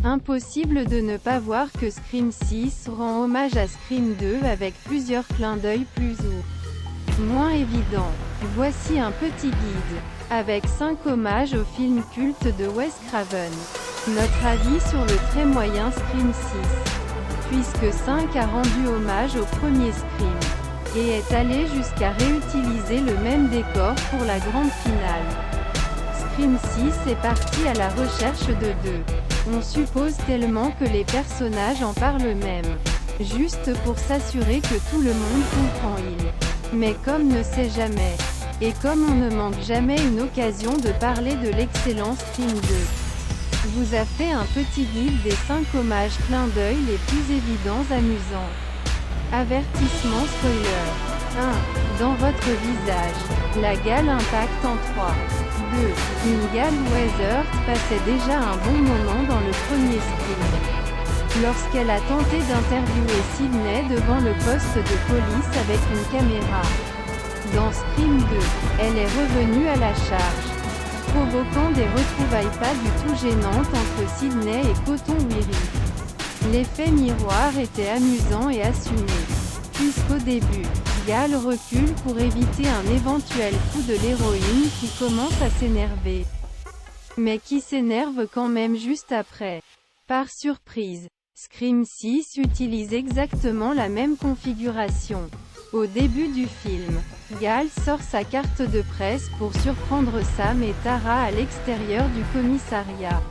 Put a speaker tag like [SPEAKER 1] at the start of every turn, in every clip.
[SPEAKER 1] Impossible de ne pas voir que Scream 6 rend hommage à Scream 2 avec plusieurs clins d'œil plus ou moins évidents. Voici un petit guide, avec 5 hommages au film culte de Wes Craven. Notre avis sur le très moyen Scream 6. Puisque 5 a rendu hommage au premier Scream, et est allé jusqu'à réutiliser le même décor pour la grande finale. Scream 6 est parti à la recherche de 2. On suppose tellement que les personnages en parlent même. Juste pour s'assurer que tout le monde comprend il. Mais comme ne sait jamais. Et comme on ne manque jamais une occasion de parler de l'excellent Scream 2. Vous a fait un petit guide des 5 hommages clins d'œil les plus évidents amusants. Avertissement spoiler. 1. Dans votre visage. La gale impacte en 3. 2. Une gale Weathers passait déjà un bon moment dans le premier Scream. Lorsqu'elle a tenté d'interviewer Sidney devant le poste de police avec une caméra. Dans Scream 2, elle est revenue à la charge, provoquant des retrouvailles pas du tout gênantes entre Sidney et Cotton Weary. L'effet miroir était amusant et assumé. Puisqu'au début, Gale recule pour éviter un éventuel coup de l'héroïne qui commence à s'énerver. Mais qui s'énerve quand même juste après. Par surprise, Scream 6 utilise exactement la même configuration. Au début du film, Gale sort sa carte de presse pour surprendre Sam et Tara à l'extérieur du commissariat,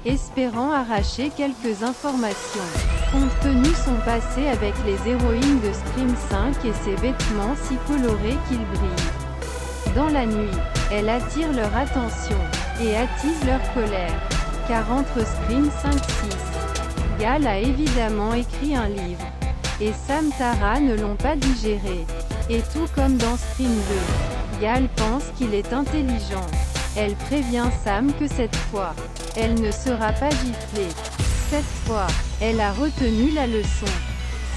[SPEAKER 1] espérant arracher quelques informations. Compte tenu son passé avec les héroïnes de Scream 5 et ses vêtements si colorés qu'ils brillent dans la nuit, elle attire leur attention, et attise leur colère. Car entre Scream 5-6, Gale a évidemment écrit un livre. Et Sam Tara ne l'ont pas digéré. Et tout comme dans Scream 2, Gale pense qu'il est intelligent. Elle prévient Sam que cette fois, elle ne sera pas giflée. Cette fois, elle a retenu la leçon.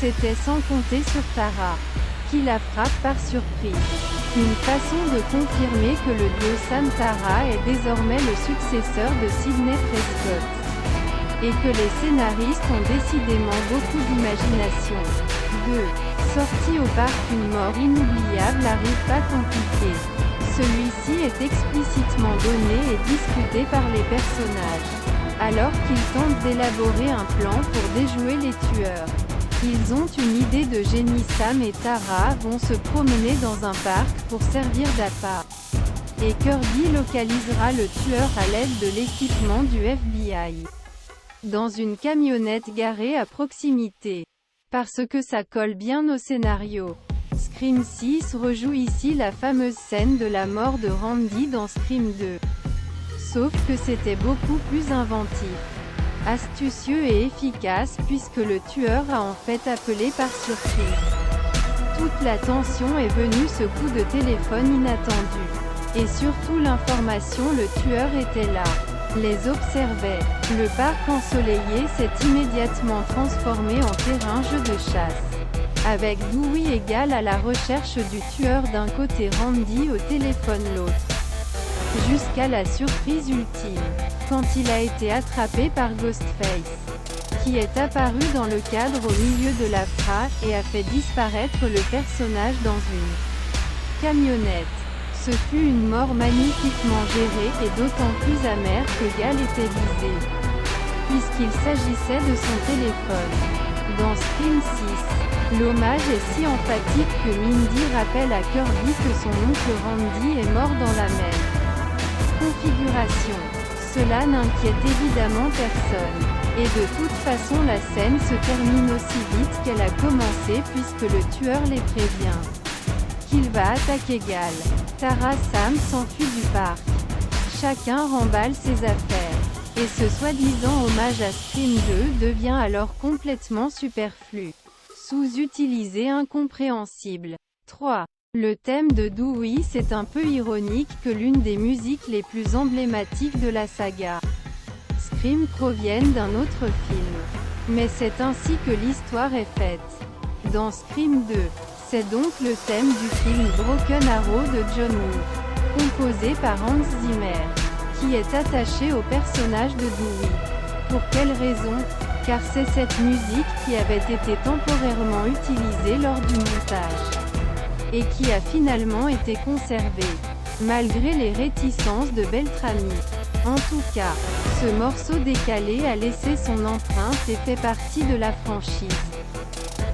[SPEAKER 1] C'était sans compter sur Tara, qui la frappe par surprise. Une façon de confirmer que le duo Sam-Tara est désormais le successeur de Sidney Prescott. Et que les scénaristes ont décidément beaucoup d'imagination. 2. Sorti au parc, une mort inoubliable arrive pas compliquée. Celui-ci est explicitement donné et discuté par les personnages. Alors qu'ils tentent d'élaborer un plan pour déjouer les tueurs. Ils ont une idée de génie. Sam et Tara vont se promener dans un parc pour servir d'appât. Et Kirby localisera le tueur à l'aide de l'équipement du FBI. Dans une camionnette garée à proximité. Parce que ça colle bien au scénario. Scream 6 rejoue ici la fameuse scène de la mort de Randy dans Scream 2. Sauf que c'était beaucoup plus inventif, astucieux et efficace puisque le tueur a en fait appelé par surprise. Toute la tension est venue ce coup de téléphone inattendu. Et surtout l'information, le tueur était là. Les observait. Le parc ensoleillé s'est immédiatement transformé en terrain jeu de chasse. Avec Dewey et Gale à la recherche du tueur d'un côté, Randy au téléphone l'autre. Jusqu'à la surprise ultime, quand il a été attrapé par Ghostface, qui est apparu dans le cadre au milieu de la FRA, et a fait disparaître le personnage dans une camionnette. Ce fut une mort magnifiquement gérée et d'autant plus amère que Gale était visé, puisqu'il s'agissait de son téléphone. Dans Scream 6, l'hommage est si emphatique que Mindy rappelle à Kirby que son oncle Randy est mort dans la même configuration. Cela n'inquiète évidemment personne. Et de toute façon la scène se termine aussi vite qu'elle a commencé puisque le tueur les prévient qu'il va attaquer Gale. Tara Sam s'enfuit du parc. Chacun remballe ses affaires. Et ce soi-disant hommage à Scream 2 devient alors complètement superflu. Sous-utilisé, incompréhensible. 3. Le thème de Dewey, c'est un peu ironique que l'une des musiques les plus emblématiques de la saga Scream provienne d'un autre film. Mais c'est ainsi que l'histoire est faite. Dans Scream 2, c'est donc le thème du film Broken Arrow de John Woo, composé par Hans Zimmer, qui est attaché au personnage de Dewey. Pour quelle raison? Car c'est cette musique qui avait été temporairement utilisée lors du montage, et qui a finalement été conservée, malgré les réticences de Beltrami. En tout cas, ce morceau décalé a laissé son empreinte et fait partie de la franchise.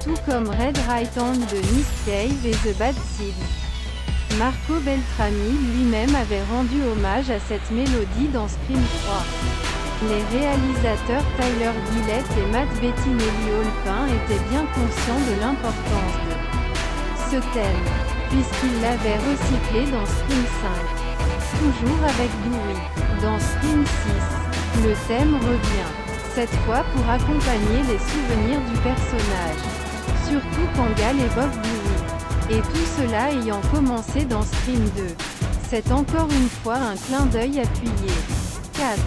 [SPEAKER 1] Tout comme Red Right Hand de Nick Cave et The Bad Seeds. Marco Beltrami lui-même avait rendu hommage à cette mélodie dans Scream 3. Les réalisateurs Tyler Gillett et Matt Bettinelli-Olpin étaient bien conscients de l'importance de ce thème, puisqu'ils l'avaient recyclé dans Scream 5. Toujours avec Dewey. Dans Scream 6, le thème revient, cette fois pour accompagner les souvenirs du personnage. Surtout quand Gal évoque Dewey. Et tout cela ayant commencé dans Scream 2. C'est encore une fois un clin d'œil appuyé. 4.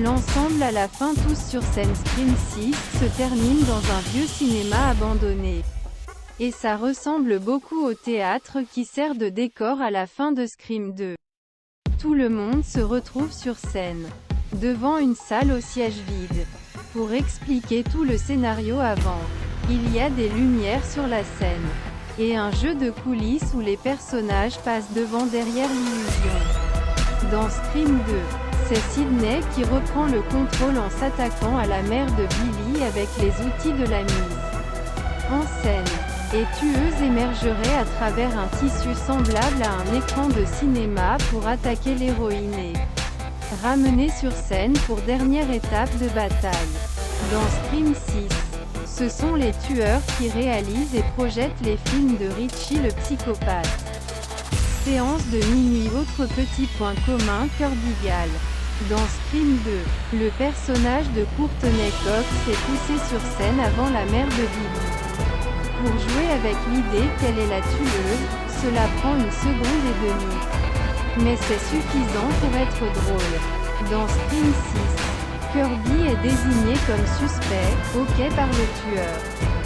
[SPEAKER 1] L'ensemble à la fin tous sur scène. Scream 6 se termine dans un vieux cinéma abandonné. Et ça ressemble beaucoup au théâtre qui sert de décor à la fin de Scream 2. Tout le monde se retrouve sur scène, devant une salle au siège vide. Pour expliquer tout le scénario avant, il y a des lumières sur la scène, et un jeu de coulisses où les personnages passent devant derrière l'illusion. Dans Scream 2, c'est Sidney qui reprend le contrôle en s'attaquant à la mère de Billy avec les outils de la mise en scène. Et tueuse émergerait à travers un tissu semblable à un écran de cinéma pour attaquer l'héroïne et ramener sur scène pour dernière étape de bataille. Dans Scream 6, ce sont les tueurs qui réalisent et projettent les films de Richie le psychopathe. Séance de minuit. Autre petit point commun. Kirby Gal. Dans Scream 2, le personnage de Courtney Cox est poussé sur scène avant la mère de Billy. Pour jouer avec l'idée qu'elle est la tueuse, cela prend une seconde et demie. Mais c'est suffisant pour être drôle. Dans Scream 6, Kirby est désigné comme suspect, ok par le tueur.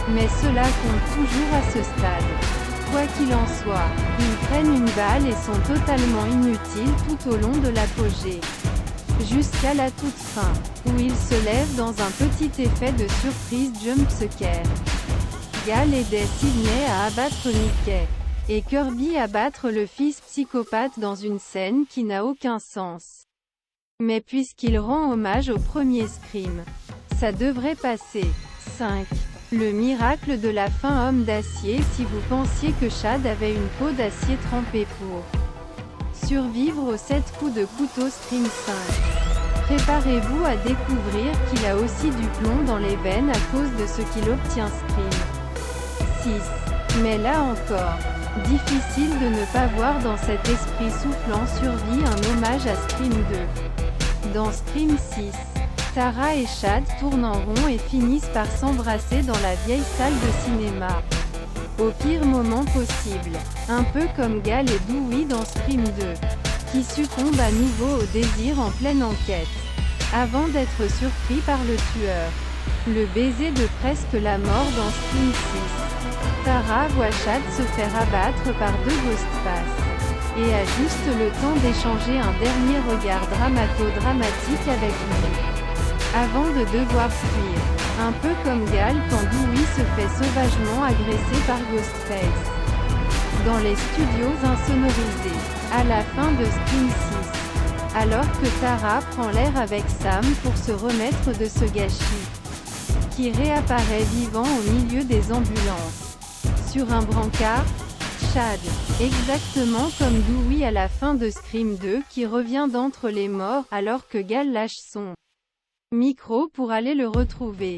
[SPEAKER 1] Mais cela compte toujours à ce stade. Quoi qu'il en soit, ils prennent une balle et sont totalement inutiles tout au long de l'apogée. Jusqu'à la toute fin, où ils se lèvent dans un petit effet de surprise jumpscare. Gal aidait Sidney à abattre Mickey, et Kirby à battre le fils psychopathe dans une scène qui n'a aucun sens. Mais puisqu'il rend hommage au premier Scream, ça devrait passer. 5. Le miracle de la fin. Homme d'acier. Si vous pensiez que Chad avait une peau d'acier trempée pour survivre aux 7 coups de couteau Scream 5, préparez-vous à découvrir qu'il a aussi du plomb dans les veines à cause de ce qu'il obtient. Scream 6. Mais là encore, difficile de ne pas voir dans cet esprit soufflant survie un hommage à Scream 2. Dans Scream 6, Tara et Chad tournent en rond et finissent par s'embrasser dans la vieille salle de cinéma. Au pire moment possible. Un peu comme Gal et Dewey dans Scream 2, qui succombent à nouveau au désir en pleine enquête, avant d'être surpris par le tueur. Le baiser de presque la mort dans Scream 6. Tara voit Chad se faire abattre par 2 Ghostface, et a juste le temps d'échanger un dernier regard dramatique avec lui, avant de devoir fuir. Un peu comme Gal quand Dewey se fait sauvagement agresser par Ghostface. Dans les studios insonorisés, à la fin de Scream 6, alors que Tara prend l'air avec Sam pour se remettre de ce gâchis, qui réapparaît vivant au milieu des ambulances. Sur un brancard, Chad, exactement comme Dewey à la fin de Scream 2 qui revient d'entre les morts alors que Gal lâche son micro pour aller le retrouver.